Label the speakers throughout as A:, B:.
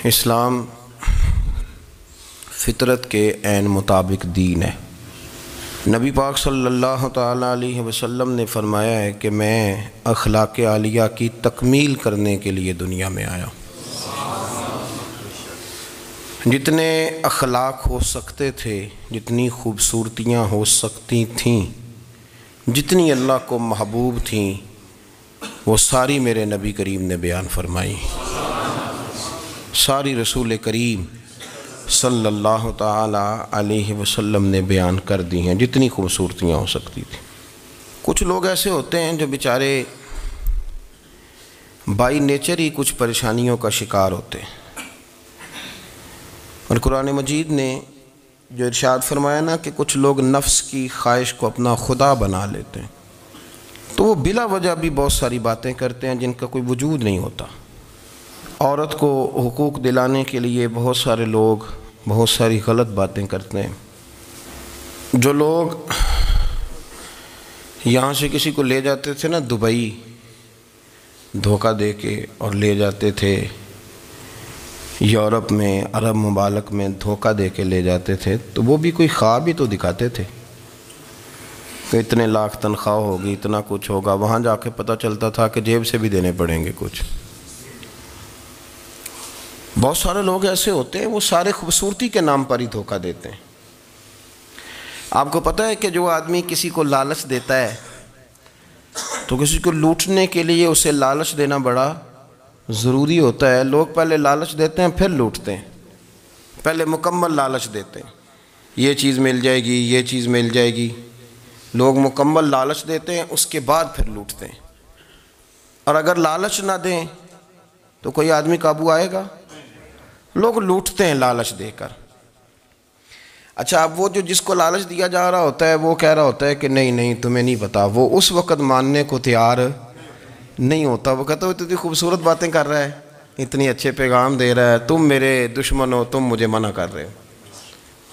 A: اسلام فطرت کے عین مطابق دین ہے۔ نبی پاک صلی اللہ تعالیٰ علیہ وسلم نے فرمایا ہے کہ میں اخلاق عالیہ کی تکمیل کرنے کے لیے دنیا میں آیا ہوں۔ جتنے اخلاق ہو سکتے تھے، جتنی خوبصورتیاں ہو سکتی تھیں، جتنی اللہ کو محبوب تھیں، وہ ساری میرے نبی کریم نے بیان فرمائی، ساری رسول کریم صلی اللہ تعالیٰ علیہ وسلم نے بیان کر دی ہیں، جتنی خوبصورتیاں ہو سکتی تھیں۔ کچھ لوگ ایسے ہوتے ہیں جو بیچارے بائی نیچر ہی کچھ پریشانیوں کا شکار ہوتے ہیں، اور قرآن مجید نے جو ارشاد فرمایا نا کہ کچھ لوگ نفس کی خواہش کو اپنا خدا بنا لیتے ہیں، تو وہ بلا وجہ بھی بہت ساری باتیں کرتے ہیں جن کا کوئی وجود نہیں ہوتا۔ عورت کو حقوق دلانے کے لیے بہت سارے لوگ بہت ساری غلط باتیں کرتے ہیں۔ جو لوگ یہاں سے کسی کو لے جاتے تھے نا دبئی، دھوکہ دے کے اور لے جاتے تھے یورپ میں، عرب ممالک میں دھوکہ دے کے لے جاتے تھے، تو وہ بھی کوئی خواب ہی تو دکھاتے تھے کہ اتنے لاکھ تنخواہ ہوگی، اتنا کچھ ہوگا۔ وہاں جا کے پتہ چلتا تھا کہ جیب سے بھی دینے پڑیں گے کچھ۔ بہت سارے لوگ ایسے ہوتے ہیں، وہ سارے خوبصورتی کے نام پر ہی دھوکہ دیتے ہیں۔ آپ کو پتہ ہے کہ جو آدمی کسی کو لالچ دیتا ہے تو کسی کو لوٹنے کے لیے اسے لالچ دینا بڑا ضروری ہوتا ہے۔ لوگ پہلے لالچ دیتے ہیں پھر لوٹتے ہیں، پہلے مکمل لالچ دیتے ہیں، یہ چیز مل جائے گی، یہ چیز مل جائے گی۔ لوگ مکمل لالچ دیتے ہیں، اس کے بعد پھر لوٹتے ہیں۔ اور اگر لالچ نہ دیں تو کوئی آدمی قابو آئے گا؟ لوگ لوٹتے ہیں لالچ دے کر۔ اچھا، اب وہ جو جس کو لالچ دیا جا رہا ہوتا ہے وہ کہہ رہا ہوتا ہے کہ نہیں نہیں تمہیں نہیں پتا، وہ اس وقت ماننے کو تیار نہیں ہوتا۔ وہ کہتا ہے اتنی خوبصورت باتیں کر رہا ہے، اتنی اچھے پیغام دے رہا ہے، تم میرے دشمن ہو، تم مجھے منع کر رہے ہو۔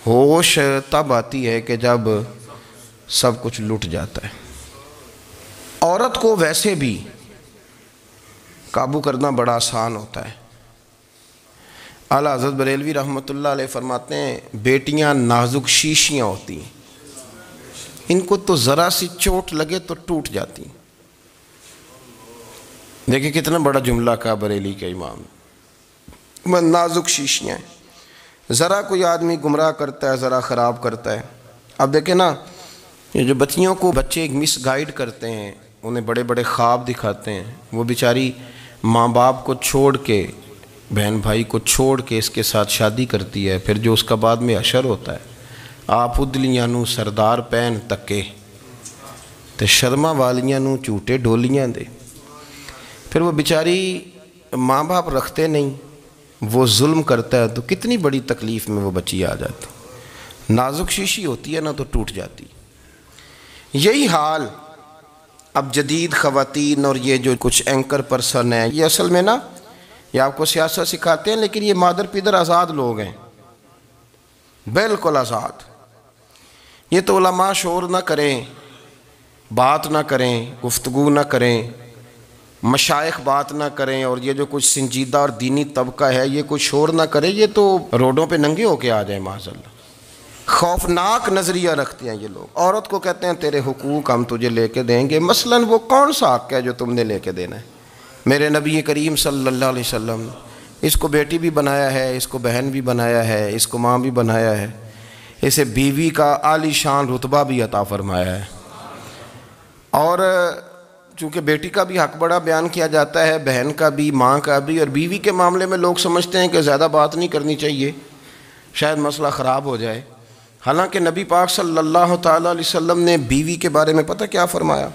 A: ہوش تب آتی ہے کہ جب سب کچھ لٹ جاتا ہے۔ عورت کو ویسے بھی قابو کرنا بڑا آسان ہوتا ہے۔ اعلیٰ حضرت بریلوی رحمۃ اللہ علیہ فرماتے ہیں بیٹیاں نازک شیشیاں ہوتی ہیں، ان کو تو ذرا سی چوٹ لگے تو ٹوٹ جاتی ہیں۔ دیکھیں کتنا بڑا جملہ کہا بریلی کے امام، نازک شیشیاں ہیں، ذرا کوئی آدمی گمراہ کرتا ہے، ذرا خراب کرتا ہے۔ اب دیکھیں نا، یہ جو بچیوں کو بچے مس گائیڈ کرتے ہیں، انہیں بڑے بڑے خواب دکھاتے ہیں، وہ بیچاری ماں باپ کو چھوڑ کے، بہن بھائی کو چھوڑ کے اس کے ساتھ شادی کرتی ہے، پھر جو اس کا بعد میں حشر ہوتا ہے، آپ ادلیاں نو سردار پہن تکے تے شرما والیاں نو جھوٹے ڈولیاں دے۔ پھر وہ بیچاری ماں باپ رکھتے نہیں، وہ ظلم کرتا ہے، تو کتنی بڑی تکلیف میں وہ بچی آ جاتی۔ نازک شیشی ہوتی ہے نا تو ٹوٹ جاتی۔ یہی حال اب جدید خواتین اور یہ جو کچھ اینکر پرسن ہیں، یہ اصل میں نا یہ آپ کو سیاست سکھاتے ہیں، لیکن یہ مادر پیدر آزاد لوگ ہیں، بالکل آزاد۔ یہ تو علماء شور نہ کریں، بات نہ کریں، گفتگو نہ کریں، مشائخ بات نہ کریں، اور یہ جو کچھ سنجیدہ اور دینی طبقہ ہے یہ کچھ شور نہ کرے، یہ تو روڈوں پہ ننگے ہو کے آ جائیں معاذ اللہ۔ خوفناک نظریہ رکھتے ہیں یہ لوگ۔ عورت کو کہتے ہیں تیرے حقوق ہم تجھے لے کے دیں گے۔ مثلاً وہ کون سا حق ہے جو تم نے لے کے دینا ہے؟ میرے نبی کریم صلی اللہ علیہ وسلم نے اس کو بیٹی بھی بنایا ہے، اس کو بہن بھی بنایا ہے، اس کو ماں بھی بنایا ہے، اسے بیوی کا عالی شان رتبہ بھی عطا فرمایا ہے۔ اور چونکہ بیٹی کا بھی حق بڑا بیان کیا جاتا ہے، بہن کا بھی، ماں کا بھی، اور بیوی کے معاملے میں لوگ سمجھتے ہیں کہ زیادہ بات نہیں کرنی چاہیے، شاید مسئلہ خراب ہو جائے۔ حالانکہ نبی پاک صلی اللہ تعالیٰ علیہ وسلم نے بیوی کے بارے میں پتہ کیا فرمایا؟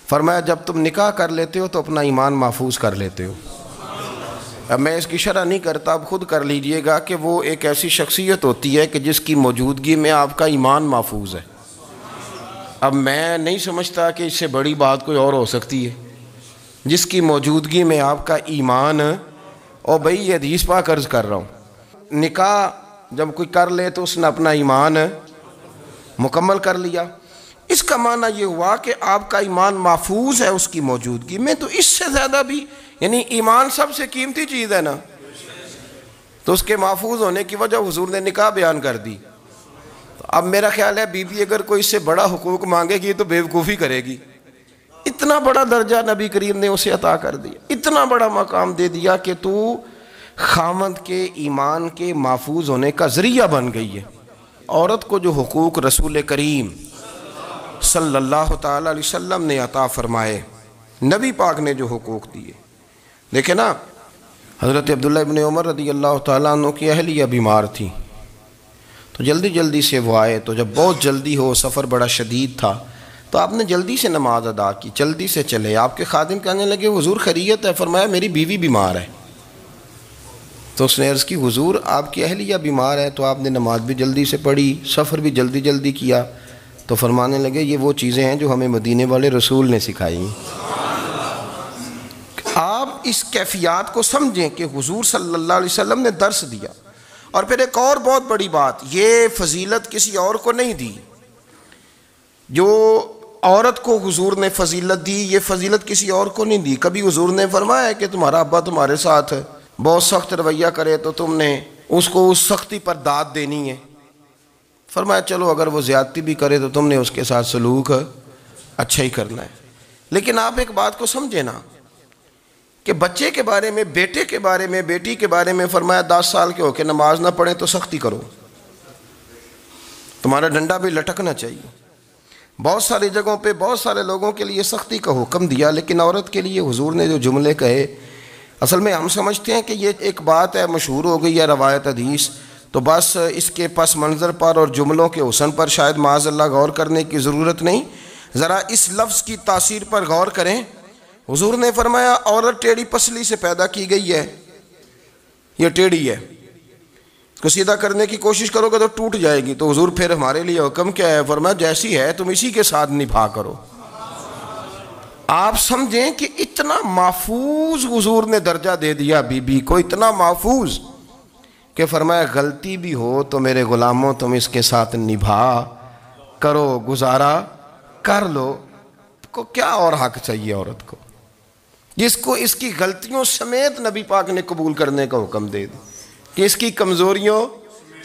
A: فرمایا جب تم نکاح کر لیتے ہو تو اپنا ایمان محفوظ کر لیتے ہو۔ اب میں اس کی شرح نہیں کرتا، اب خود کر لیجئے گا کہ وہ ایک ایسی شخصیت ہوتی ہے کہ جس کی موجودگی میں آپ کا ایمان محفوظ ہے۔ اب میں نہیں سمجھتا کہ اس سے بڑی بات کوئی اور ہو سکتی ہے، جس کی موجودگی میں آپ کا ایمان، اور بھئی یہ حدیث پاک عرض کر رہا ہوں، نکاح جب کوئی کر لے تو اس نے اپنا ایمان مکمل کر لیا۔ اس کا معنی یہ ہوا کہ آپ کا ایمان محفوظ ہے اس کی موجودگی میں۔ تو اس سے زیادہ بھی، یعنی ایمان سب سے قیمتی چیز ہے نا، تو اس کے محفوظ ہونے کی وجہ حضور نے نکاح بیان کر دی. اب میرا خیال ہے بی بی اگر کوئی اس سے بڑا حقوق مانگے گی تو بیوقوفی کرے گی. اتنا بڑا درجہ نبی کریم نے اسے عطا کر دیا, اتنا بڑا مقام دے دیا کہ تو خاوند کے ایمان کے محفوظ ہونے کا ذریعہ بن گئی ہے. عورت کو جو حقوق رسول کریم صلی اللہ تعالی علیہ وسلم نے عطا فرمائے, نبی پاک نے جو حقوق دیے, دیکھیں نا حضرت عبداللہ ابن عمر رضی اللہ تعالیٰ عنہ کی اہلیہ بیمار تھی تو جلدی جلدی سے وہ آئے. تو جب بہت جلدی ہو, سفر بڑا شدید تھا, تو آپ نے جلدی سے نماز ادا کی, جلدی سے چلے. آپ کے خادم کہنے لگے حضور خیریت ہے؟ فرمایا میری بیوی بیمار ہے. تو اس نے عرض کی حضور آپ کی اہلیہ بیمار ہے, تو آپ نے نماز بھی جلدی سے پڑھی, سفر بھی جلدی جلدی کیا. تو فرمانے لگے یہ وہ چیزیں ہیں جو ہمیں مدینے والے رسول نے سکھائی. آپ اس کیفیات کو سمجھیں کہ حضور صلی اللہ علیہ وسلم نے درس دیا. اور پھر ایک اور بہت بڑی بات, یہ فضیلت کسی اور کو نہیں دی. جو عورت کو حضور نے فضیلت دی, یہ فضیلت کسی اور کو نہیں دی. کبھی حضور نے فرمایا کہ تمہارا ابا تمہارے ساتھ بہت سخت رویہ کرے تو تم نے اس کو اس سختی پر داد دینی ہے. فرمایا چلو اگر وہ زیادتی بھی کرے تو تم نے اس کے ساتھ سلوک اچھا ہی کرنا ہے. لیکن آپ ایک بات کو سمجھے نا کہ بچے کے بارے میں, بیٹے کے بارے میں, بیٹی کے بارے میں فرمایا 10 سال کے ہو کے نماز نہ پڑھیں تو سختی کرو, تمہارا ڈنڈا بھی لٹکنا چاہیے. بہت ساری جگہوں پہ بہت سارے لوگوں کے لیے سختی کا حکم دیا, لیکن عورت کے لیے حضور نے جو جملے کہے, اصل میں ہم سمجھتے ہیں کہ یہ ایک بات ہے, مشہور ہو گئی ہے روایت حدیث, تو بس اس کے پس منظر پر اور جملوں کے حسن پر شاید معاذ اللہ غور کرنے کی ضرورت نہیں. ذرا اس لفظ کی تاثیر پر غور کریں. حضور نے فرمایا عورت ٹیڑھی پسلی سے پیدا کی گئی ہے, یہ ٹیڑھی ہے, اس کو سیدھا کرنے کی کوشش کرو گے تو ٹوٹ جائے گی. تو حضور پھر ہمارے لیے حکم کیا ہے؟ فرمایا جیسی ہے تم اسی کے ساتھ نبھا کرو. آپ سمجھیں کہ اتنا محفوظ حضور نے درجہ دے دیا بی بی کو, اتنا محفوظ کہ فرمایا غلطی بھی ہو تو میرے غلاموں تم اس کے ساتھ نبھا کرو, گزارا کر لو. کو کیا اور حق چاہیے عورت کو جس کو اس کی غلطیوں سمیت نبی پاک نے قبول کرنے کا حکم دے دی کہ اس کی کمزوریوں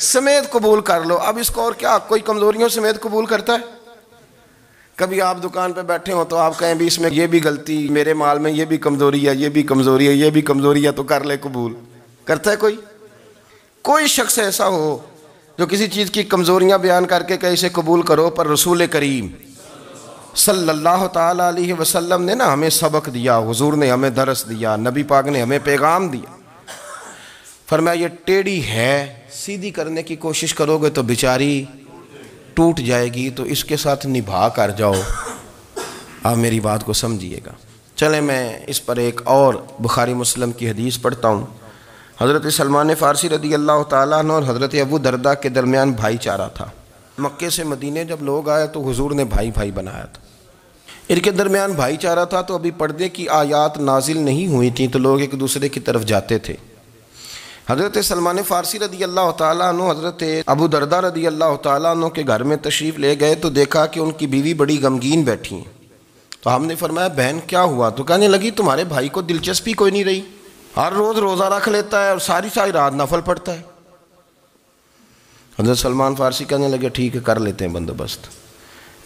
A: سمیت قبول کر لو. اب اس کو اور کیا کوئی کمزوریوں سمیت قبول کرتا ہے؟ کبھی آپ دکان پہ بیٹھے ہوں تو آپ کہیں بھی اس میں یہ بھی غلطی, میرے مال میں یہ بھی کمزوری ہے, یہ بھی کمزوری ہے, یہ بھی کمزوری ہے, تو کر لے قبول. کرتا ہے کوئی؟ کوئی شخص ایسا ہو جو کسی چیز کی کمزوریاں بیان کر کے کہ اسے قبول کرو؟ پر رسول کریم صلی اللہ تعالیٰ علیہ وسلم نے نا ہمیں سبق دیا, حضور نے ہمیں درس دیا, نبی پاک نے ہمیں پیغام دیا. فرمایا یہ ٹیڑھی ہے, سیدھی کرنے کی کوشش کرو گے تو بیچاری ٹوٹ جائے گی, تو اس کے ساتھ نبھا کر جاؤ. آپ میری بات کو سمجھیے گا. چلیں میں اس پر ایک اور بخاری مسلم کی حدیث پڑھتا ہوں. حضرت سلمان فارسی رضی اللہ تعالیٰ عنہ اور حضرت ابو دردہ کے درمیان بھائی چارہ تھا. مکے سے مدینے جب لوگ آئے تو حضور نے بھائی بھائی بنایا تھا. ان کے درمیان بھائی چارہ تھا, تو ابھی پردے کی آیات نازل نہیں ہوئی تھیں, تو لوگ ایک دوسرے کی طرف جاتے تھے. حضرت سلمان فارسی رضی اللہ تعالیٰ عنہ حضرت ابو دردہ رضی اللہ تعالیٰ عنہ کے گھر میں تشریف لے گئے تو دیکھا کہ ان کی بیوی بڑی غمگین بیٹھی ہیں. تو ہم نے فرمایا بہن کیا ہوا؟ تو کہنے لگی تمہارے بھائی کو دلچسپی کوئی نہیں رہی, ہر روز روزہ رکھ لیتا ہے اور ساری ساری رات نفل پڑھتا ہے. حضرت سلمان فارسی کہنے لگے ٹھیک ہے کر لیتے ہیں بندوبست.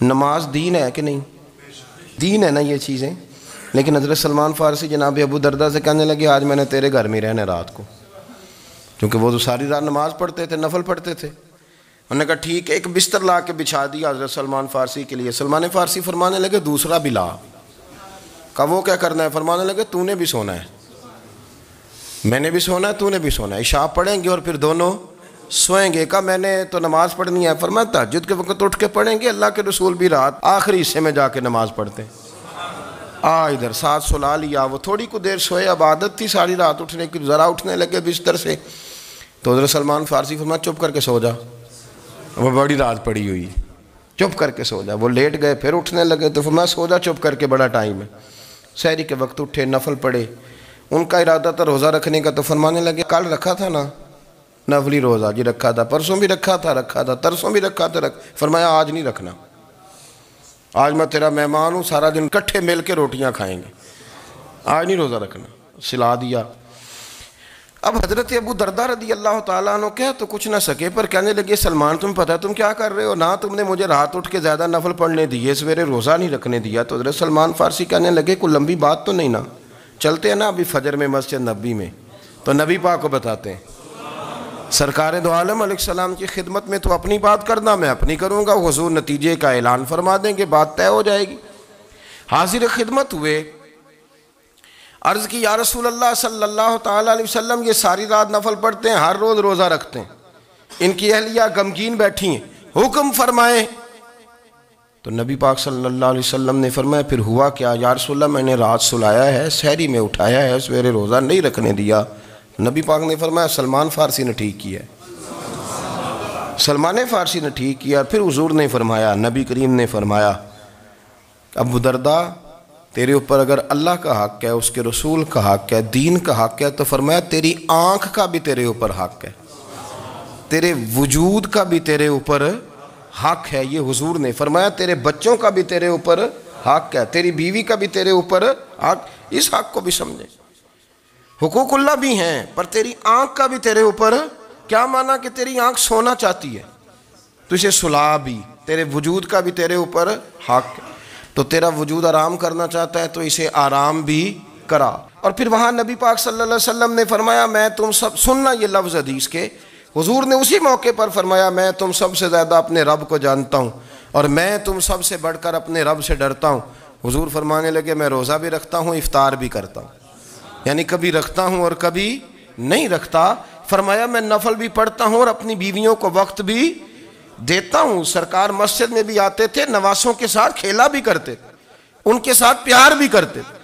A: نماز دین ہے کہ نہیں؟ دین ہے نا یہ چیزیں. لیکن حضرت سلمان فارسی جناب ابو دردہ سے کہنے لگے آج میں نے تیرے گھر میں رہنا رات کو, کیونکہ وہ تو ساری رات نماز پڑھتے تھے, نفل پڑھتے تھے. انہوں نے کہا ٹھیک ہے. ایک بستر لا کے بچھا دیا حضرت سلمان فارسی کے لیے. سلمان فارسی فرمانے لگے دوسرا بھی لا. کہا وہ کیا کرنا ہے؟ فرمانے لگے تو نے بھی سونا ہے, میں نے بھی سونا ہے, تو نے بھی سونا ہے. عشاء پڑھیں گے اور پھر دونوں سوئیں گے. کہا میں نے تو نماز پڑھنی ہے. فرمایا تہجد کے وقت اٹھ کے پڑھیں گے, اللہ کے رسول بھی رات آخری حصے میں جا کے نماز پڑھتے ہیں. ادھر ساتھ سلا لیا. وہ تھوڑی کو دیر سوئے, اب عادت تھی ساری رات اٹھنے کی, ذرا اٹھنے لگے بستر سے تو حضرت سلمان فارسی فرمایا چپ کر کے سو جا, وہ بڑی رات پڑی ہوئی, چپ کر کے سو جا. وہ لیٹ گئے, پھر اٹھنے لگے تو فرمایا سو جا چپ کر کے, بڑا ٹائم ہے. سحری کے وقت اٹھے, نفل پڑھے. ان کا ارادہ تھا روزہ رکھنے کا, تو فرمانے لگے کل رکھا تھا نا نفلی روزہ؟ جی رکھا تھا. پرسوں بھی رکھا تھا, ترسوں بھی رکھا تھا. فرمایا آج نہیں رکھنا, آج میں تیرا مہمان ہوں, سارا دن کٹھے مل کے روٹیاں کھائیں گے, آج نہیں روزہ رکھنا. سلا دیا. اب حضرت ابو دردہ رضی اللہ تعالیٰ عنہ کہہ تو کچھ نہ سکے، پر کہنے لگے سلمان تم پتہ تم کیا کر رہے ہو، نہ تم نے مجھے رات اٹھ کے زیادہ نفل پڑھنے دیے، سویرے روزہ نہیں رکھنے دیا۔ تو حضرت سلمان فارسی کہنے لگے کوئی لمبی بات تو نہیں نا، چلتے ہیں نا ابھی فجر میں مسجد نبی میں، تو نبی پاک کو بتاتے ہیں سرکار دو عالم علیہ السلام کی خدمت میں تو اپنی بات کرنا، میں اپنی کروں گا، حضور نتیجے کا اعلان فرما دیں گے، بات طے ہو جائے گی۔ حاضر خدمت ہوئے، عرض کی یا رسول اللہ صلی اللہ تعالیٰ علیہ وسلم یہ ساری رات نفل پڑھتے ہیں، ہر روز روزہ رکھتے ہیں، ان کی اہلیہ غمگین بیٹھی ہیں، حکم فرمائیں۔ تو نبی پاک صلی اللہ علیہ وسلم نے فرمایا پھر ہوا کیا؟ یا رسول اللہ میں نے رات سلایا ہے، سحری میں اٹھایا ہے، سویرے روزہ نہیں رکھنے دیا۔ نبی پاک نے فرمایا سلمان فارسی نے ٹھیک کیا ہے، سلمان فارسی نے ٹھیک کیا۔ پھر حضور نے فرمایا، نبی کریم نے فرمایا ابو دردہ تیرے اوپر اگر اللہ کا حق ہے، اس کے رسول کا حق ہے، دین کا حق ہے، تو فرمایا تیری آنکھ کا بھی تیرے اوپر حق ہے، تیرے وجود کا بھی تیرے اوپر حق ہے۔ یہ حضور نے فرمایا تیرے بچوں کا بھی تیرے اوپر حق ہے، تیری بیوی کا بھی تیرے اوپر حق۔ اس حق کو بھی سمجھے، حقوق اللہ بھی ہیں، پر تیری آنکھ کا بھی تیرے اوپر کیا مانا کہ تیری آنکھ سونا چاہتی ہے تو اسے سلا بھی، تیرے وجود کا بھی تیرے اوپر حق ہے، تو تیرا وجود آرام کرنا چاہتا ہے تو اسے آرام بھی کرا۔ اور پھر وہاں نبی پاک صلی اللہ علیہ وسلم نے فرمایا میں تم سب، سننا یہ لفظ حدیث کے، حضور نے اسی موقع پر فرمایا میں تم سب سے زیادہ اپنے رب کو جانتا ہوں اور میں تم سب سے بڑھ کر اپنے رب سے ڈرتا ہوں۔ حضور فرمانے لگے میں روزہ بھی رکھتا ہوں، افطار بھی کرتا ہوں، یعنی کبھی رکھتا ہوں اور کبھی نہیں رکھتا۔ فرمایا میں نفل بھی پڑھتا ہوں اور اپنی بیویوں کو وقت بھی دیتا ہوں۔ سرکار مسجد میں بھی آتے تھے، نواسوں کے ساتھ کھیلا بھی کرتے تھے، ان کے ساتھ پیار بھی کرتے تھے۔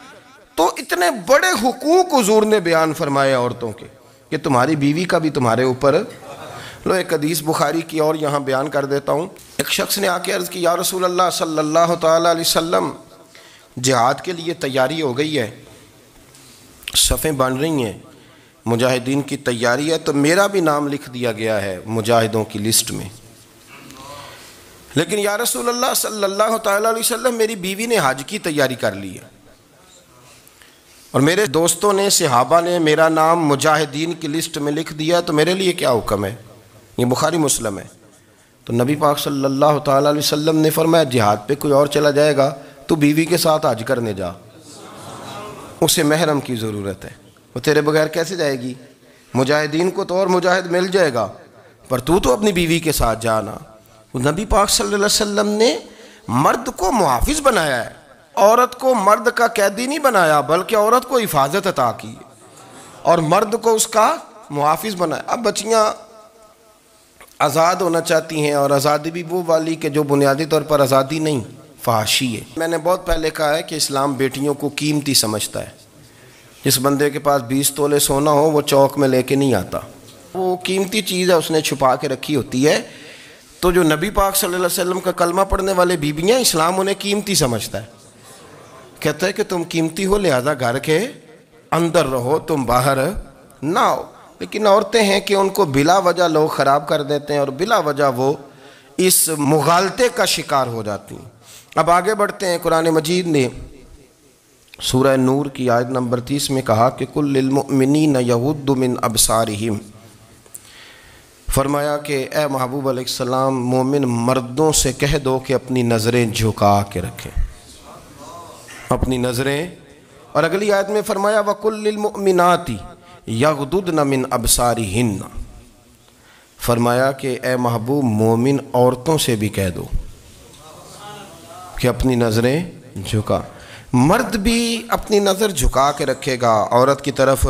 A: تو اتنے بڑے حقوق حضور نے بیان فرمائے عورتوں کے کہ تمہاری بیوی کا بھی تمہارے اوپر۔ لو ایک حدیث بخاری کی اور یہاں بیان کر دیتا ہوں۔ ایک شخص نے آ کے عرض کی یا رسول اللہ صلی اللہ تعالیٰ علیہ وسلم جہاد کے لیے تیاری ہو گئی ہے، صفیں بن رہی ہیں، مجاہدین کی تیاری ہے، تو میرا بھی نام لکھ دیا گیا ہے مجاہدوں کی لسٹ میں، لیکن یا رسول اللہ صلی اللہ تعالیٰ علیہ وسلم میری بیوی نے حج کی تیاری کر لی ہے اور میرے دوستوں نے، صحابہ نے میرا نام مجاہدین کی لسٹ میں لکھ دیا، تو میرے لیے کیا حکم ہے؟ یہ بخاری مسلم ہے۔ تو نبی پاک صلی اللہ تعالیٰ علیہ وسلم نے فرمایا جہاد پہ کوئی اور چلا جائے گا تو بیوی کے ساتھ حج کرنے جا، اسے محرم کی ضرورت ہے، وہ تیرے بغیر کیسے جائے گی؟ مجاہدین کو تو اور مجاہد مل جائے گا، پر تو اپنی بیوی کے ساتھ جانا۔ نبی پاک صلی اللہ علیہ وسلم نے مرد کو محافظ بنایا ہے، عورت کو مرد کا قیدی نہیں بنایا، بلکہ عورت کو حفاظت عطا کی اور مرد کو اس کا محافظ بنایا۔ اب بچیاں آزاد ہونا چاہتی ہیں، اور آزادی بھی وہ والی کہ جو بنیادی طور پر آزادی نہیں، فحاشی ہے۔ میں نے بہت پہلے کہا ہے کہ اسلام بیٹیوں کو قیمتی سمجھتا ہے۔ جس بندے کے پاس 20 تولے سونا ہو وہ چوک میں لے کے نہیں آتا، وہ قیمتی چیز ہے، اس نے چھپا کے رکھی ہوتی ہے۔ تو جو نبی پاک صلی اللہ علیہ وسلم کا کلمہ پڑھنے والے بیویاں، اسلام انہیں قیمتی سمجھتا ہے، کہتا ہے کہ تم قیمتی ہو لہذا گھر کے اندر رہو، تم باہر نہ ہو۔ لیکن عورتیں ہیں کہ ان کو بلا وجہ لوگ خراب کر دیتے ہیں اور بلا وجہ وہ اس مغالطے کا شکار ہو جاتی ہیں۔ اب آگے بڑھتے ہیں۔ قرآن مجید نے سورہ نور کی آیت نمبر 30 میں کہا کہ کل للمؤمنین یغضوا من ابصارہم، فرمایا کہ اے محبوب علیہ السلام مومن مردوں سے کہہ دو کہ اپنی نظریں جھکا کے رکھیں، اپنی نظریں۔ اور اگلی آیت میں فرمایا وَقُلْ لِلْمُؤْمِنَاتِ یغضضن من ابصارہن، فرمایا کہ اے محبوب مومن عورتوں سے بھی کہہ دو کہ اپنی نظریں جھکا۔ مرد بھی اپنی نظر جھکا کے رکھے گا عورت کی طرف،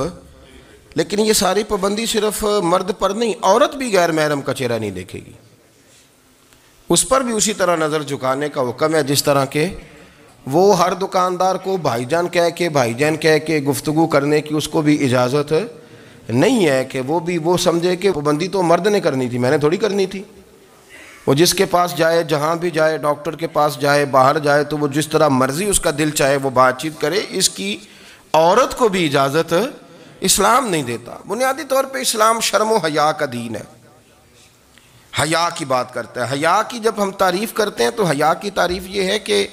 A: لیکن یہ ساری پابندی صرف مرد پر نہیں، عورت بھی غیر محرم کا چہرہ نہیں دیکھے گی، اس پر بھی اسی طرح نظر جھکانے کا حکم ہے جس طرح کہ وہ ہر دکاندار کو بھائی جان کہہ کے گفتگو کرنے کی اس کو بھی اجازت نہیں ہے کہ وہ بھی وہ سمجھے کہ پابندی تو مرد نے کرنی تھی، میں نے تھوڑی کرنی تھی۔ وہ جس کے پاس جائے، جہاں بھی جائے، ڈاکٹر کے پاس جائے، باہر جائے، تو وہ جس طرح مرضی اس کا دل چاہے وہ بات چیت کرے، اس کی عورت کو بھی اجازت اسلام نہیں دیتا۔ بنیادی طور پہ اسلام شرم و حیا کا دین ہے، حیا کی بات کرتا ہے۔ حیا کی جب ہم تعریف کرتے ہیں تو حیا کی تعریف یہ ہے کہ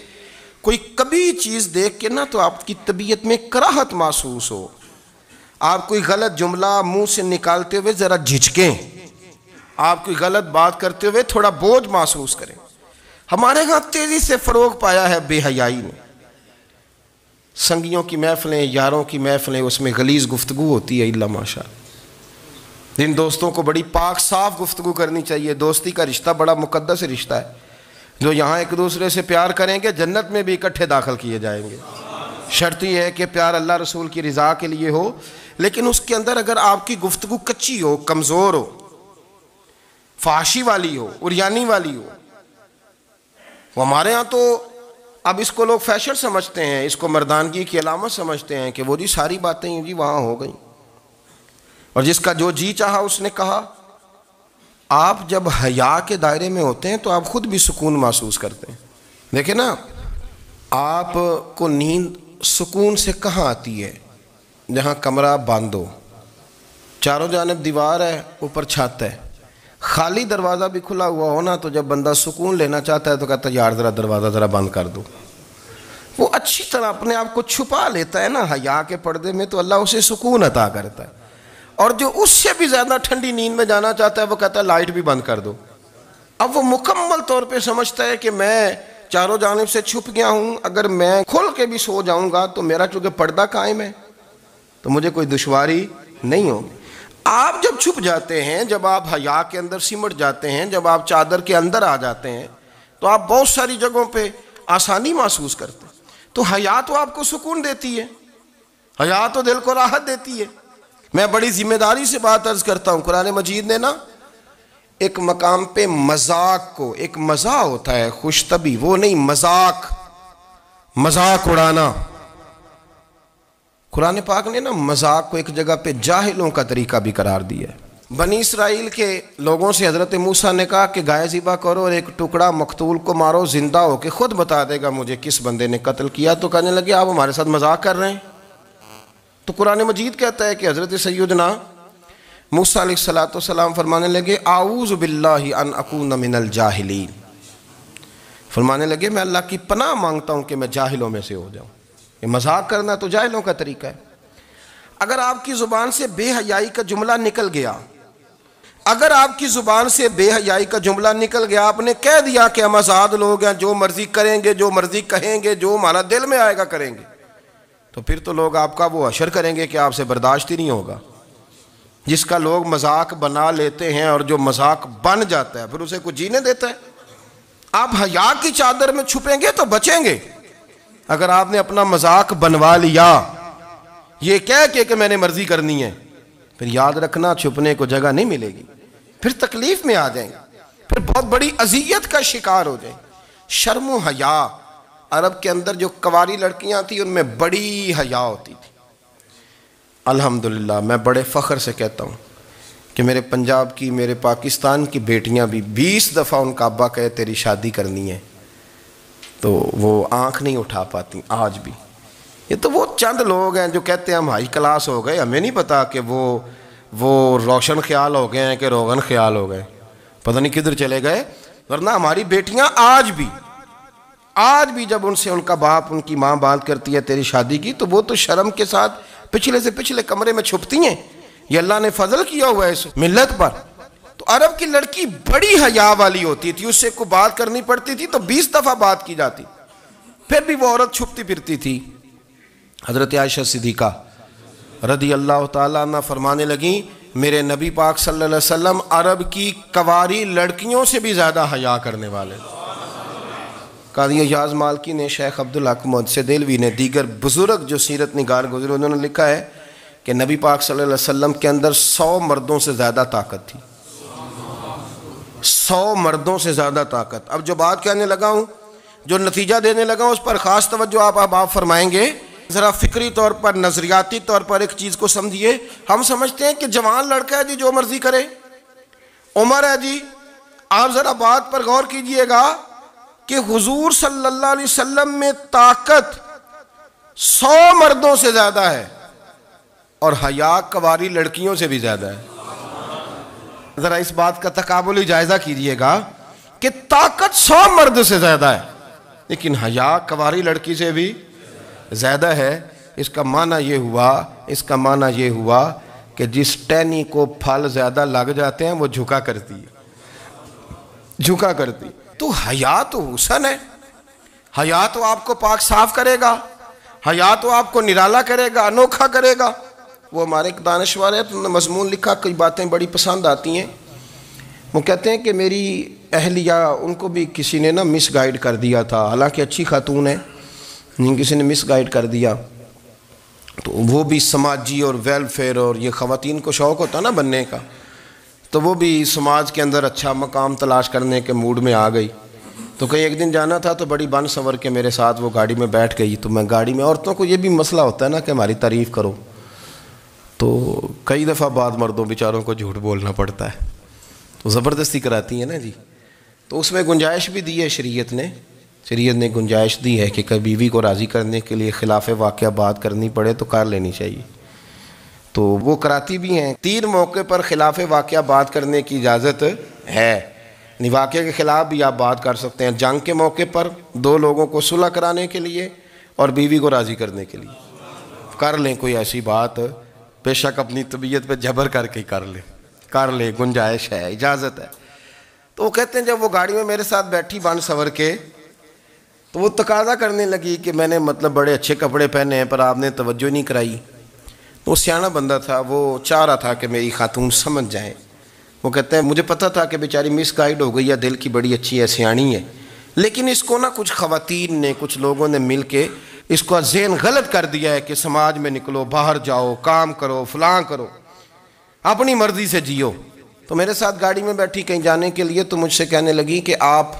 A: کوئی کبھی چیز دیکھ کے نہ تو آپ کی طبیعت میں کراہت محسوس ہو، آپ کوئی غلط جملہ منہ سے نکالتے ہوئے ذرا جھجکیں، آپ کوئی غلط بات کرتے ہوئے تھوڑا بوجھ محسوس کریں۔ ہمارے ہاں تیزی سے فروغ پایا ہے بے حیائی نے، سنگیوں کی محفلیں، یاروں کی محفلیں، اس میں غلیظ گفتگو ہوتی ہے، الا ماشاء اللہ۔ جن دوستوں کو بڑی پاک صاف گفتگو کرنی چاہیے، دوستی کا رشتہ بڑا مقدس رشتہ ہے، جو یہاں ایک دوسرے سے پیار کریں گے جنت میں بھی اکٹھے داخل کیے جائیں گے۔ شرط یہ ہے کہ پیار اللہ رسول کی رضا کے لیے ہو، لیکن اس کے اندر اگر آپ کی گفتگو کچی ہو، کمزور ہو، فحاشی والی ہو، عریانی والی ہو، وہ ہمارے ہاں تو اب اس کو لوگ فیشن سمجھتے ہیں، اس کو مردانگی کی علامت سمجھتے ہیں کہ وہ جی ساری باتیں جی وہاں ہو گئیں، اور جس کا جو جی چاہا اس نے کہا۔ آپ جب حیا کے دائرے میں ہوتے ہیں تو آپ خود بھی سکون محسوس کرتے ہیں۔ دیکھیں نا، آپ کو نیند سکون سے کہاں آتی ہے؟ جہاں کمرہ بند ہو، چاروں جانب دیوار ہے، اوپر چھت ہے، خالی دروازہ بھی کھلا ہوا ہونا تو جب بندہ سکون لینا چاہتا ہے تو کہتا ہے یار ذرا دروازہ ذرا بند کر دو۔ وہ اچھی طرح اپنے آپ کو چھپا لیتا ہے نا حیا کے پردے میں، تو اللہ اسے سکون عطا کرتا ہے۔ اور جو اس سے بھی زیادہ ٹھنڈی نیند میں جانا چاہتا ہے وہ کہتا ہے لائٹ بھی بند کر دو۔ اب وہ مکمل طور پہ سمجھتا ہے کہ میں چاروں جانب سے چھپ گیا ہوں، اگر میں کھل کے بھی سو جاؤں گا تو میرا چونکہ پردہ قائم ہے تو مجھے کوئی دشواری نہیں ہوگی۔ آپ جب چھپ جاتے ہیں، جب آپ حیا کے اندر سمٹ جاتے ہیں، جب آپ چادر کے اندر آ جاتے ہیں تو آپ بہت ساری جگہوں پہ آسانی محسوس کرتے ہیں۔ تو حیا تو آپ کو سکون دیتی ہے، حیا تو دل کو راحت دیتی ہے۔ میں بڑی ذمہ داری سے بات عرض کرتا ہوں، قرآن مجید نے نا ایک مقام پہ مذاق کو، ایک مزاح ہوتا ہے خوش طبی، وہ نہیں، مذاق اڑانا، قرآن پاک نے نا مذاق کو ایک جگہ پہ جاہلوں کا طریقہ بھی قرار دیا ہے۔ بنی اسرائیل کے لوگوں سے حضرت موسیٰ نے کہا کہ گائے ذبح کرو اور ایک ٹکڑا مقتول کو مارو، زندہ ہو کے خود بتا دے گا مجھے کس بندے نے قتل کیا۔ تو کہنے لگے آپ ہمارے ساتھ مذاق کر رہے ہیں۔ تو قرآن مجید کہتا ہے کہ حضرت سیدنا موسیٰ علیہ السلام فرمانے لگے اعوذ باللہ ان اکون من الجاہلین، فرمانے لگے میں اللہ کی پناہ مانگتا ہوں کہ میں جاہلوں میں سے ہو جاؤں۔ یہ مذاق کرنا تو جاہلوں کا طریقہ ہے۔ اگر آپ کی زبان سے بے حیائی کا جملہ نکل گیا، اگر آپ کی زبان سے بے حیائی کا جملہ نکل گیا، آپ نے کہہ دیا کہ ہم آزاد لوگ ہیں، جو مرضی کریں گے، جو مرضی کہیں گے، جو ہمارا دل میں آئے گا کریں گے، تو پھر تو لوگ آپ کا وہ حشر کریں گے کہ آپ سے برداشت ہی نہیں ہوگا۔ جس کا لوگ مذاق بنا لیتے ہیں اور جو مذاق بن جاتا ہے پھر اسے کوئی جینے دیتا ہے؟ آپ حیا کی چادر میں چھپیں گے تو بچیں گے۔ اگر آپ نے اپنا مذاق بنوا لیا یہ کہہ کے کہ میں نے مرضی کرنی ہے، پھر یاد رکھنا چھپنے کو جگہ نہیں ملے گی، پھر تکلیف میں آ جائیں گے، پھر بہت بڑی اذیت کا شکار ہو جائیں۔ شرم و حیا، عرب کے اندر جو کنواری لڑکیاں تھیں ان میں بڑی حیا ہوتی تھی۔ الحمدللہ میں بڑے فخر سے کہتا ہوں کہ میرے پنجاب کی، میرے پاکستان کی بیٹیاں بھی 20 دفعہ ان کا ابا کہے تیری شادی کرنی ہے تو وہ آنکھ نہیں اٹھا پاتی آج بھی۔ یہ تو وہ چند لوگ ہیں جو کہتے ہیں ہم ہائی کلاس ہو گئے، ہمیں نہیں پتا کہ وہ روشن خیال ہو گئے ہیں کہ روغن خیال ہو گئے، پتہ نہیں کدھر چلے گئے۔ ورنہ ہماری بیٹیاں آج بھی جب ان سے ان کا باپ، ان کی ماں بات کرتی ہے تیری شادی کی، تو وہ تو شرم کے ساتھ پچھلے سے پچھلے کمرے میں چھپتی ہیں۔ یہ اللہ نے فضل کیا ہوا ہے اس ملت پر۔ تو عرب کی لڑکی بڑی حیا والی ہوتی تھی، اس سے کوئی بات کرنی پڑتی تھی تو 20 دفعہ بات کی جاتی، پھر بھی وہ عورت چھپتی پھرتی تھی۔ حضرت عائشہ صدیقہ رضی اللہ تعالیٰ عنہ فرمانے لگیں میرے نبی پاک صلی اللہ علیہ وسلم عرب کی کنواری لڑکیوں سے بھی زیادہ حیا کرنے والے۔ قاضی ایاز مالکی نے، شیخ عبدالحق محدث دہلوی نے، دیگر بزرگ جو سیرت نگار گزرے انہوں نے لکھا ہے کہ نبی پاک صلی اللہ علیہ وسلم کے اندر 100 مردوں سے زیادہ طاقت تھی، 100 مردوں سے زیادہ طاقت۔ اب جو بات کہنے لگا ہوں، جو نتیجہ دینے لگا ہوں، اس پر خاص توجہ آپ فرمائیں گے۔ ذرا فکری طور پر، نظریاتی طور پر ایک چیز کو سمجھیے۔ ہم سمجھتے ہیں کہ جوان لڑکا ہے جی جو مرضی کرے، عمر ہے جی۔ آپ ذرا بات پر غور کیجئے گا کہ حضور صلی اللہ علیہ وسلم میں طاقت 100 مردوں سے زیادہ ہے اور حیا کنواری لڑکیوں سے بھی زیادہ ہے۔ ذرا اس بات کا تقابلی جائزہ کیجئے گا کہ طاقت 100 مرد سے زیادہ ہے لیکن حیا کنواری لڑکی سے بھی زیادہ ہے۔ اس کا معنی یہ ہوا کہ جس ٹہنی کو پھل زیادہ لگ جاتے ہیں وہ جھکا کرتی تو حیا تو حسن ہے، حیا تو آپ کو پاک صاف کرے گا، حیا تو آپ کو نرالا کرے گا، انوکھا کرے گا۔ وہ ہمارے ایک دانشور ہے، تو مضمون لکھا، کئی باتیں بڑی پسند آتی ہیں۔ وہ کہتے ہیں کہ میری اہلیہ، ان کو بھی کسی نے مس گائیڈ کر دیا تھا، حالانکہ اچھی خاتون ہے، کسی نے مس گائیڈ کر دیا، تو وہ بھی سماجی اور ویلفیئر، اور یہ خواتین کو شوق ہوتا نا بننے کا، تو وہ بھی سماج کے اندر اچھا مقام تلاش کرنے کے موڈ میں آ گئی۔ تو کہیں ایک دن جانا تھا تو بڑی بن سنور کے میرے ساتھ وہ گاڑی میں بیٹھ گئی، تو میں گاڑی میں، عورتوں کو یہ بھی مسئلہ ہوتا ہے نا کہ ہماری تعریف کرو، تو کئی دفعہ بعد مردوں بیچاروں کو جھوٹ بولنا پڑتا ہے، تو زبردستی کراتی ہیں نا جی۔ تو اس میں گنجائش بھی دی ہے شریعت نے گنجائش دی ہے کہ کبھی بیوی کو راضی کرنے کے لیے خلاف واقعہ بات کرنی پڑے تو کر لینی چاہیے، تو وہ کراتی بھی ہیں۔ 3 موقع پر خلاف واقعہ بات کرنے کی اجازت ہے، واقعے کے خلاف بھی آپ بات کر سکتے ہیں، جنگ کے موقع پر 2 لوگوں کو صلح کرانے کے لیے اور بیوی کو راضی کرنے کے لیے کر لیں کوئی ایسی بات، بے شک اپنی طبیعت پہ جبر کر کے کر لیں، گنجائش ہے، اجازت ہے۔ تو وہ کہتے ہیں جب وہ گاڑی میں میرے ساتھ بیٹھی بن سنور کے، تو وہ تقاضا کرنے لگی کہ میں نے بڑے اچھے کپڑے پہنے ہیں پر آپ نے توجہ نہیں کرائی۔ وہ سیاںا بندہ تھا، وہ چاہ رہا تھا کہ میری خاتون سمجھ جائیں۔ وہ کہتے ہیں مجھے پتہ تھا کہ بیچاری مس گائیڈ ہو گئی ہے، دل کی بڑی اچھی ہے، سیاਣੀ ہے، لیکن اس کو کچھ خواتین نے، کچھ لوگوں نے مل کے اس کو ذہن غلط کر دیا ہے کہ سماج میں نکلو، باہر جاؤ، کام کرو، فلاں کرو، اپنی مرضی سے جیو۔ تو میرے ساتھ گاڑی میں بیٹھی کہیں جانے کے لیے، تو مجھ سے کہنے لگی کہ آپ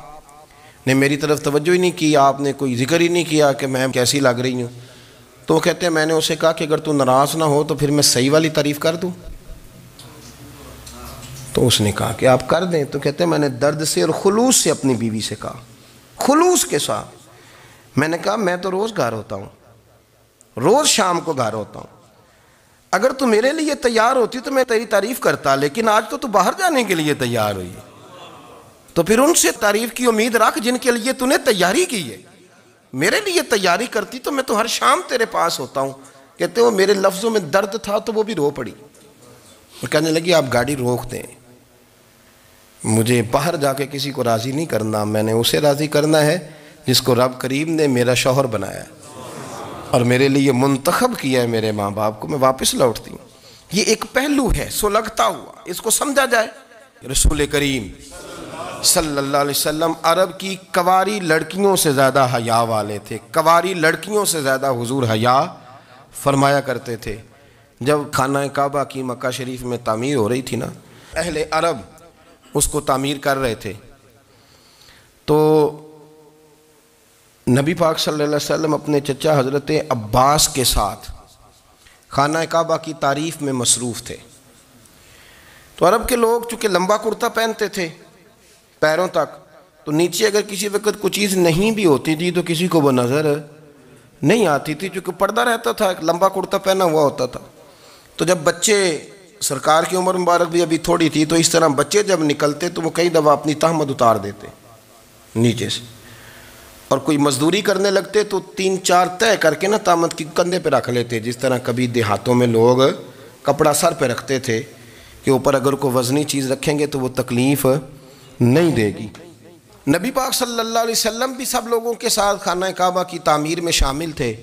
A: نے میری طرف توجہ ہی نہیں کی، آپ نے کوئی ذکر ہی نہیں کیا کہ میں کیسی لگ رہی ہوں۔ تو وہ کہتے ہیں میں نے اسے کہا کہ اگر تو ناراض نہ ہو تو پھر میں صحیح والی تعریف کر دوں۔ تو اس نے کہا کہ آپ کر دیں۔ تو کہتے ہیں میں نے درد سے اور خلوص سے اپنی بیوی سے کہا، خلوص کے ساتھ میں نے کہا میں تو روز گھر ہوتا ہوں، روز شام کو گھر ہوتا ہوں، اگر تو میرے لیے تیار ہوتی تو میں تیری تعریف کرتا، لیکن آج تو باہر جانے کے لیے تیار ہوئی، تو پھر ان سے تعریف کی امید رکھ جن کے لیے تو نے تیاری کی ہے۔ میرے لیے تیاری کرتی تو میں تو ہر شام تیرے پاس ہوتا ہوں۔ کہتے وہ میرے لفظوں میں درد تھا تو وہ بھی رو پڑی، وہ کہنے لگی آپ گاڑی روک دیں، مجھے باہر جا کے کسی کو راضی نہیں کرنا، میں نے اسے راضی کرنا ہے جس کو رب کریم نے میرا شوہر بنایا اور میرے لیے منتخب کیا ہے، میرے ماں باپ کو، میں واپس لوٹتی ہوں۔ یہ ایک پہلو ہے سلگتا ہوا، اس کو سمجھا جائے۔ رسول کریم صلی اللہ علیہ وسلم عرب کی کواری لڑکیوں سے زیادہ حیا والے تھے، کواری لڑکیوں سے زیادہ حضور حیا فرمایا کرتے تھے۔ جب خانہ کعبہ کی مکہ شریف میں تعمیر ہو رہی تھی نا، اہل عرب اس کو تعمیر کر رہے تھے، تو نبی پاک صلی اللہ علیہ وسلم اپنے چچا حضرت عباس کے ساتھ خانہ کعبہ کی تعریف میں مصروف تھے۔ تو عرب کے لوگ چونکہ لمبا کرتا پہنتے تھے پیروں تک، تو نیچے اگر کسی وقت کوئی چیز نہیں بھی ہوتی تھی تو کسی کو وہ نظر نہیں آتی تھی، چونکہ پردہ رہتا تھا، ایک لمبا کرتا پہنا ہوا ہوتا تھا۔ تو جب بچے، سرکار کی عمر مبارک بھی ابھی تھوڑی تھی، تو اس طرح بچے جب نکلتے تو وہ کئی دفعہ اپنی تہمت اتار دیتے نیچے سے، اور کوئی مزدوری کرنے لگتے تو 3-4 طے کر کے تہمت کی کندھے پہ رکھ لیتے، جس طرح کبھی دیہاتوں میں لوگ کپڑا سر پہ رکھتے تھے کہ اوپر اگر کوئی وزنی چیز رکھیں گے تو وہ تکلیف نہیں دے گی۔ نبی پاک صلی اللہ علیہ وسلم بھی سب لوگوں کے ساتھ خانہ کعبہ کی تعمیر میں شامل تھے۔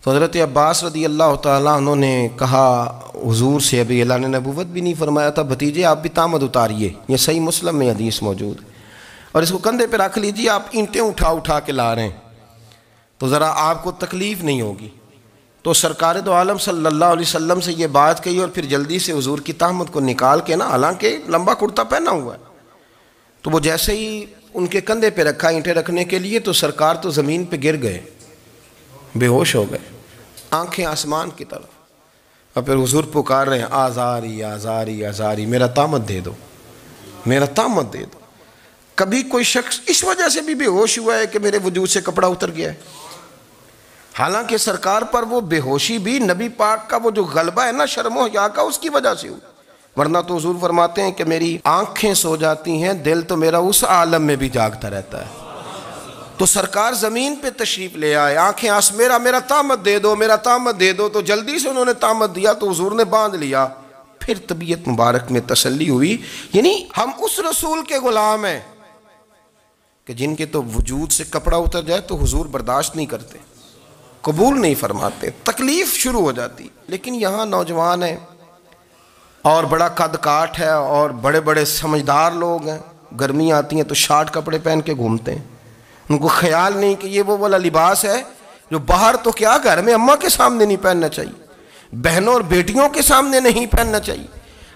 A: تو حضرت عباس رضی اللہ تعالیٰ عنہ نے کہا حضور سے، ابھی اللہ نے نبوت بھی نہیں فرمایا تھا، بھتیجے آپ بھی تہمت اتاریے، یہ صحیح مسلم میں حدیث موجود ہے، اور اس کو کندھے پہ رکھ لیجیے، آپ اینٹیں اٹھا کے لا رہے ہیں تو ذرا آپ کو تکلیف نہیں ہوگی۔ تو سرکار دو عالم صلی اللہ علیہ وسلم سے یہ بات کہی، اور پھر جلدی سے حضور کی تہمت کو نکال کے حالانکہ لمبا کرتا پہنا ہوا ہے، تو وہ جیسے ہی ان کے کندھے پہ رکھا اینٹیں رکھنے کے لیے، تو سرکار تو زمین پہ گر گئے، بے ہوش ہو گئے، آنکھیں آسمان کی طرف، اور پھر حضور پکار رہے ہیں آزاری آزاری آزاری، میرا تہمت دے دو، میرا تہمت دے دو۔ کبھی کوئی شخص اس وجہ سے بھی بے ہوش ہوا ہے کہ میرے وجود سے کپڑا اتر گیا ہے، حالانکہ سرکار پر وہ بے ہوشی بھی نبی پاک کا وہ جو غلبہ ہے شرم و حیا کا، اس کی وجہ سے ہوئی، ورنہ تو حضور فرماتے ہیں کہ میری آنکھیں سو جاتی ہیں، دل تو میرا اس عالم میں بھی جاگتا رہتا ہے۔ تو سرکار زمین پہ تشریف لے آئے، آنکھیں میرا طامت دے دو، میرا طامت دے دو، تو جلدی سے انہوں نے طامت دیا تو حضور نے باندھ لیا، پھر طبیعت مبارک میں تسلی ہوئی۔ یعنی ہم اس رسول کے غلام ہیں کہ جن کے تو وجود سے کپڑا اتر جائے تو حضور برداشت نہیں کرتے، قبول نہیں فرماتے، تکلیف شروع ہو جاتی۔ لیکن یہاں نوجوان ہیں اور بڑا قد کاٹ ہے اور بڑے بڑے سمجھدار لوگ ہیں، گرمی آتی ہیں تو شارٹ کپڑے پہن کے گھومتے ہیں، ان کو خیال نہیں کہ یہ وہ والا لباس ہے جو باہر تو کیا گھر میں اماں کے سامنے نہیں پہننا چاہیے، بہنوں اور بیٹیوں کے سامنے نہیں پہننا چاہیے۔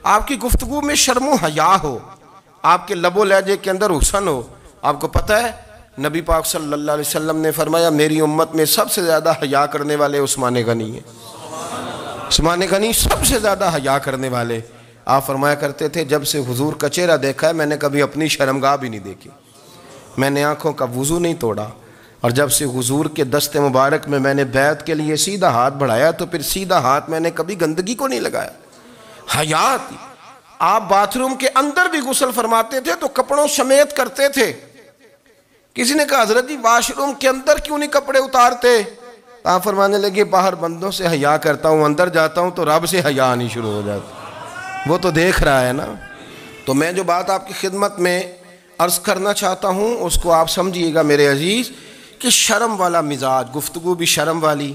A: آپ کی گفتگو میں شرم و حیا ہو، آپ کے لب و لہجے کے اندر حسن ہو۔ آپ کو پتہ ہے نبی پاک صلی اللہ علیہ وسلم نے فرمایا میری امت میں سب سے زیادہ حیا کرنے والے عثمان غنی ہیں، عثمان غنی سب سے زیادہ حیا کرنے والے۔ آپ فرمایا کرتے تھے جب سے حضور کا چہرہ دیکھا ہے میں نے کبھی اپنی شرمگاہ بھی نہیں دیکھی، میں نے آنکھوں کا وضو نہیں توڑا، اور جب سے حضور کے دست مبارک میں میں نے بیعت کے لیے سیدھا ہاتھ بڑھایا تو پھر سیدھا ہاتھ میں نے کبھی گندگی کو نہیں لگایا۔ حیات، آپ باتھ روم کے اندر بھی غسل فرماتے تھے تو کپڑوں سمیت کرتے تھے۔ کسی نے کہا حضرت جی واش روم کے اندر کیوں نہیں کپڑے اتارتے؟ آپ فرمانے لگے باہر بندوں سے حیا کرتا ہوں، اندر جاتا ہوں تو رب سے حیا آنی شروع ہو جاتی، وہ تو دیکھ رہا ہے نا۔ تو میں جو بات آپ کی خدمت میں عرض کرنا چاہتا ہوں اس کو آپ سمجھیے گا میرے عزیز، کہ شرم والا مزاج، گفتگو بھی شرم والی،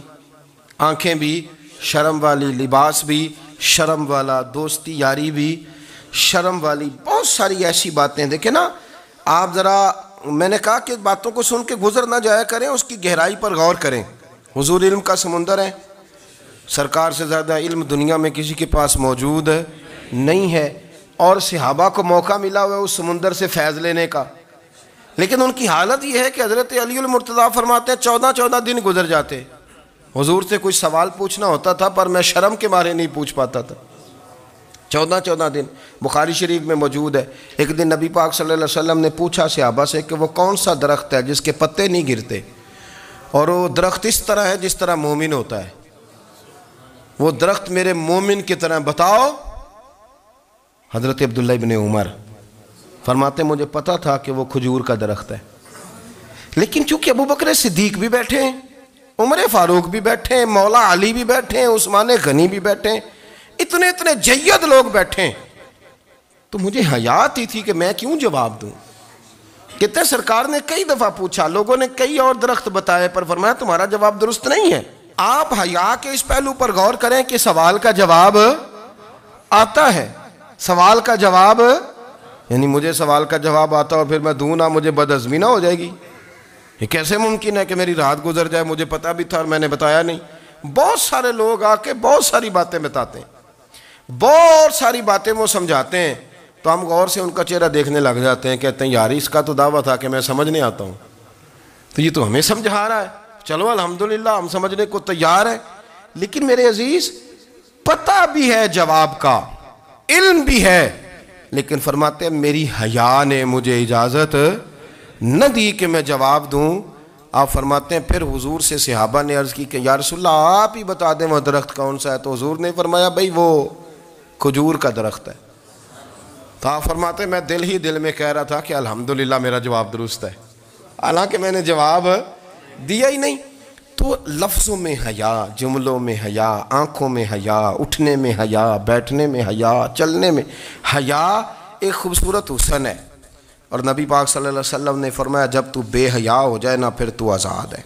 A: آنکھیں بھی شرم والی، لباس بھی شرم والا، دوستی یاری بھی شرم والی، بہت ساری ایسی باتیں۔ دیکھیں نا آپ ذرا، میں نے کہا کہ باتوں کو سن کے گزر نہ جایا کریں، اس کی گہرائی پر غور کریں۔ حضور علم کا سمندر ہے، سرکار سے زیادہ علم دنیا میں کسی کے پاس موجود نہیں ہے، اور صحابہ کو موقع ملا ہوا ہے اس سمندر سے فیض لینے کا، لیکن ان کی حالت یہ ہے کہ حضرت علی المرتضیٰ فرماتے ہیں 14 دن گزر جاتے، حضور سے کوئی سوال پوچھنا ہوتا تھا پر میں شرم کے مارے نہیں پوچھ پاتا تھا۔ 14 دن بخاری شریف میں موجود ہے۔ ایک دن نبی پاک صلی اللہ علیہ وسلم نے پوچھا صحابہ سے کہ وہ کون سا درخت ہے جس کے پتے نہیں گرتے، اور وہ درخت اس طرح ہے جس طرح مومن ہوتا ہے، وہ درخت میرے مومن کی طرح بتاؤ۔ حضرت عبداللہ ابن عمر فرماتے مجھے پتا تھا کہ وہ کھجور کا درخت ہے، لیکن چونکہ ابو بکر صدیق بھی بیٹھے ہیں، عمر فاروق بھی بیٹھے ہیں، مولا علی بھی بیٹھے ہیں، عثمان غنی بھی بیٹھے ہیں، اتنے جید لوگ بیٹھے ہیں، تو مجھے حیا آتی تھی کہ میں کیوں جواب دوں۔ کہتے ہیں سرکار نے کئی دفعہ پوچھا، لوگوں نے کئی اور درخت بتائے، پر فرمایا تمہارا جواب درست نہیں ہے۔ آپ حیا کے اس پہلو پر غور کریں کہ سوال کا جواب آتا ہے، سوال کا جواب، یعنی مجھے سوال کا جواب آتا اور پھر میں دوں نہ، مجھے بدعزمی نہ ہو جائے گی؟ یہ کیسے ممکن ہے کہ میری رات گزر جائے، مجھے پتا بھی تھا اور میں نے بتایا نہیں؟ بہت سارے لوگ آ کے بہت ساری باتیں بتاتے ہیں، بہت ساری باتیں وہ سمجھاتے ہیں، تو ہم غور سے ان کا چہرہ دیکھنے لگ جاتے ہیں، کہتے ہیں یار اس کا تو دعویٰ تھا کہ میں سمجھنے آتا ہوں، تو یہ تو ہمیں سمجھا رہا ہے، چلو الحمدللہ ہم سمجھنے کو تیار ہیں۔ لیکن میرے عزیز پتہ بھی ہے جواب کا، علم بھی ہے، لیکن فرماتے ہیں میری حیا نے مجھے اجازت نہ دی کہ میں جواب دوں۔ آپ فرماتے ہیں پھر حضور سے صحابہ نے عرض کی کہ یا رسول اللہ آپ ہی بتا دیں وہ درخت کون سا ہے، تو حضور نے فرمایا بھئی وہ کھجور کا درخت ہے۔ تو آپ فرماتے ہیں میں دل میں کہہ رہا تھا کہ الحمدللہ میرا جواب درست ہے، حالانکہ میں نے جواب دیا ہی نہیں۔ تو لفظوں میں حیا، جملوں میں حیا، آنکھوں میں حیا، اٹھنے میں حیا، بیٹھنے میں حیا، چلنے میں حیا ایک خوبصورت حسن ہے، اور نبی پاک صلی اللہ علیہ وسلم نے فرمایا جب تو بے حیا ہو جائے نا پھر تو آزاد ہے،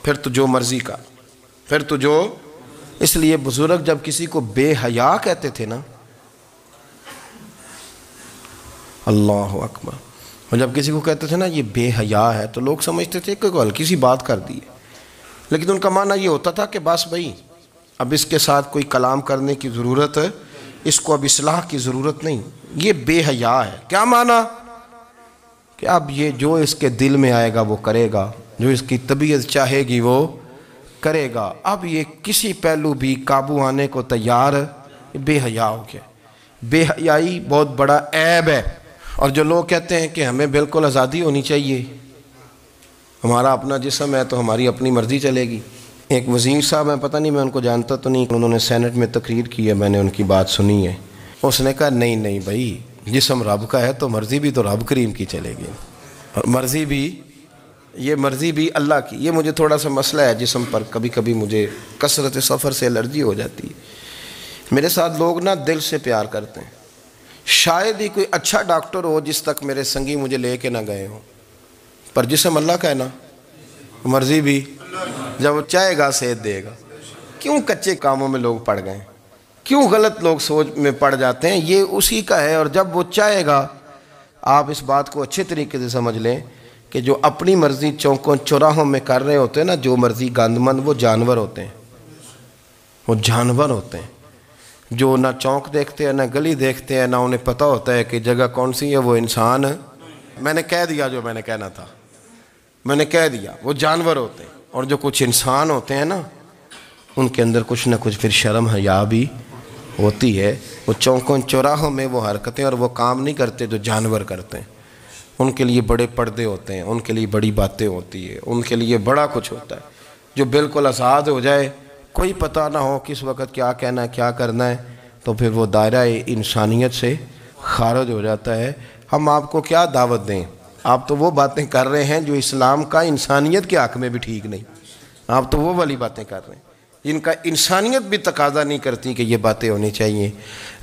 A: پھر تو جو مرضی کا، پھر تو جو، اس لیے بزرگ جب کسی کو بے حیا کہتے تھے نا، اللہ اکبر، اور جب کسی کو کہتے تھے نا یہ بے حیا ہے تو لوگ سمجھتے تھے کہ کوئی ہلکی سی بات کر دی ہے، لیکن ان کا معنی یہ ہوتا تھا کہ بس بھائی اب اس کے ساتھ کوئی کلام کرنے کی ضرورت ہے، اس کو اب اصلاح کی ضرورت نہیں، یہ بے حیا ہے۔ کیا معنی؟ کہ اب یہ جو اس کے دل میں آئے گا وہ کرے گا، جو اس کی طبیعت چاہے گی وہ کرے گا، اب یہ کسی پہلو بھی قابو آنے کو تیار بے حیا ہو گیا۔ بے حیائی بہت بڑا عیب ہے، اور جو لوگ کہتے ہیں کہ ہمیں بالکل آزادی ہونی چاہیے، ہمارا اپنا جسم ہے تو ہماری اپنی مرضی چلے گی۔ ایک وزیر صاحب ہیں، پتہ نہیں میں ان کو جانتا تو نہیں، انہوں نے سینٹ میں تقریر کی ہے، میں نے ان کی بات سنی ہے، اس نے کہا نہیں بھائی جسم رب کا ہے تو مرضی بھی تو رب کریم کی چلے گی، اور مرضی بھی یہ مرضی بھی اللہ کی. یہ مجھے تھوڑا سا مسئلہ ہے جسم پر, کبھی کبھی مجھے کثرت سفر سے الرجی ہو جاتی ہے. میرے ساتھ لوگ نا دل سے پیار کرتے ہیں. شاید ہی کوئی اچھا ڈاکٹر ہو جس تک میرے سنگی مجھے لے کے نہ گئے ہوں, پر جسم اللہ کا ہے نا, مرضی بھی جب وہ چاہے گا صحت دے گا. کیوں کچے کاموں میں لوگ پڑ گئے, کیوں غلط لوگ سوچ میں پڑ جاتے ہیں؟ یہ اسی کا ہے. اور جب وہ چاہے گا, آپ اس بات کو اچھے طریقے سے سمجھ لیں کہ جو اپنی مرضی چوکوں چوراہوں میں کر رہے ہوتے ہیں نا, جو مرضی گاندمند, وہ جانور ہوتے ہیں. وہ جانور ہوتے ہیں جو نہ چونک دیکھتے ہیں, نہ گلی دیکھتے ہیں, نہ انہیں پتہ ہوتا ہے کہ جگہ کون سی ہے. وہ انسان, میں نے کہہ دیا جو میں نے کہنا تھا, میں نے کہہ دیا. وہ جانور ہوتے ہیں. اور جو کچھ انسان ہوتے ہیں نا, ان کے اندر کچھ نہ کچھ پھر شرم حیا بھی ہوتی ہے. وہ چوکوں چوراہوں میں وہ حرکتیں اور وہ کام نہیں کرتے جو جانور کرتے ہیں. ان کے لیے بڑے پردے ہوتے ہیں, ان کے لیے بڑی باتیں ہوتی ہے, ان کے لیے بڑا کچھ ہوتا ہے. جو بالکل آزاد ہو جائے, کوئی پتہ نہ ہو کس وقت کیا کہنا ہے, کیا کرنا ہے, تو پھر وہ دائرہ انسانیت سے خارج ہو جاتا ہے. ہم آپ کو کیا دعوت دیں؟ آپ تو وہ باتیں کر رہے ہیں جو اسلام کا انسانیت کے حق میں بھی ٹھیک نہیں. آپ تو وہ والی باتیں کر رہے ہیں جن کا انسانیت بھی تقاضا نہیں کرتی کہ یہ باتیں ہونی چاہیے.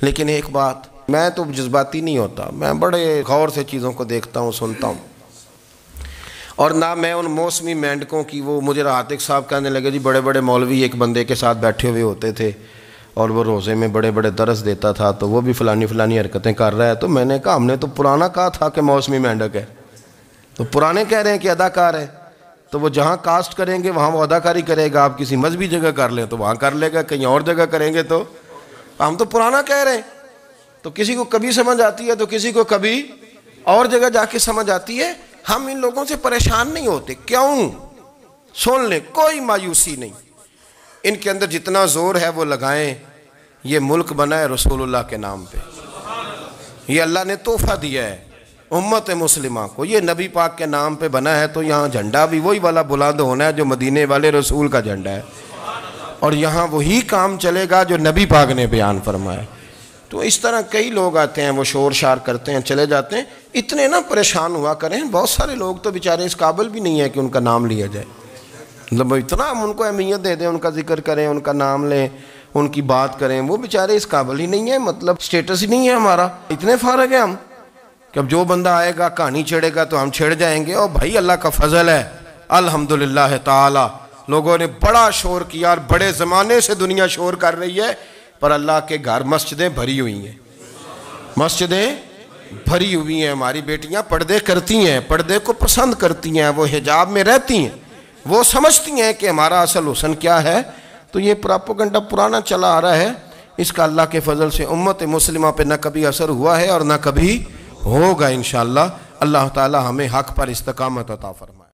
A: لیکن ایک بات, میں تو جذباتی نہیں ہوتا, میں بڑے غور سے چیزوں کو دیکھتا ہوں, سنتا ہوں. اور نہ میں ان موسمی مینڈکوں کی, وہ مجھے راتق صاحب کہنے لگے جی بڑے بڑے مولوی ایک بندے کے ساتھ بیٹھے ہوئے ہوتے تھے اور وہ روزے میں بڑے بڑے درس دیتا تھا, تو وہ بھی فلانی حرکتیں کر رہا ہے. تو میں نے کہا ہم نے تو پرانا کہا تھا کہ موسمی مینڈک ہے, تو پرانے کہہ رہے ہیں کہ اداکار ہے. تو وہ جہاں کاسٹ کریں گے وہاں وہ اداکاری کرے گا. آپ کسی مذہبی جگہ کر لیں تو وہاں کر لے گا, کہیں اور جگہ کریں گے تو ہم تو پرانا کہہ رہے ہیں. تو کسی کو کبھی سمجھ آتی ہے تو کسی کو کبھی اور جگہ جا کے سمجھ آتی ہے. ہم ان لوگوں سے پریشان نہیں ہوتے. کیوں؟ سن لیں, کوئی مایوسی نہیں. ان کے اندر جتنا زور ہے وہ لگائیں. یہ ملک بنا ہے رسول اللہ کے نام پہ, یہ اللہ نے تحفہ دیا ہے امت مسلمہ کو. یہ نبی پاک کے نام پہ بنا ہے, تو یہاں جھنڈا بھی وہی والا بلند ہونا ہے جو مدینے والے رسول کا جھنڈا ہے, اور یہاں وہی کام چلے گا جو نبی پاک نے بیان فرمایا. تو اس طرح کئی لوگ آتے ہیں, وہ شور شار کرتے ہیں, چلے جاتے ہیں. اتنے نہ پریشان ہوا کریں. بہت سارے لوگ تو بیچارے اس قابل بھی نہیں ہے کہ ان کا نام لیا جائے. مطلب اتنا ہم ان کو اہمیت دے دیں, ان کا ذکر کریں, ان کا نام لیں, ان کی بات کریں. وہ بیچارے اس قابل ہی نہیں ہے, مطلب سٹیٹس ہی نہیں ہے ہمارا. اتنے فارغ ہیں ہم کہ اب جو بندہ آئے گا کہانی چھیڑے گا تو ہم چھیڑ جائیں گے. اور بھائی اللہ کا فضل ہے الحمدللہ تعالی, لوگوں نے بڑا شور کیا, اور بڑے زمانے سے دنیا شور کر رہی ہے, پر اللہ کے گھر مسجدیں بھری ہوئی ہیں. مسجدیں بھری ہوئی ہیں. ہماری بیٹیاں پردے کرتی ہیں, پردے کو پسند کرتی ہیں, وہ حجاب میں رہتی ہیں, وہ سمجھتی ہیں کہ ہمارا اصل حسن کیا ہے. تو یہ پراپوگنڈا پرانا چلا آ رہا ہے. اس کا اللہ کے فضل سے امت مسلمہ پہ نہ کبھی اثر ہوا ہے اور نہ کبھی ہوگا انشاءاللہ. اللہ تعالی ہمیں حق پر استقامت عطا فرمائے.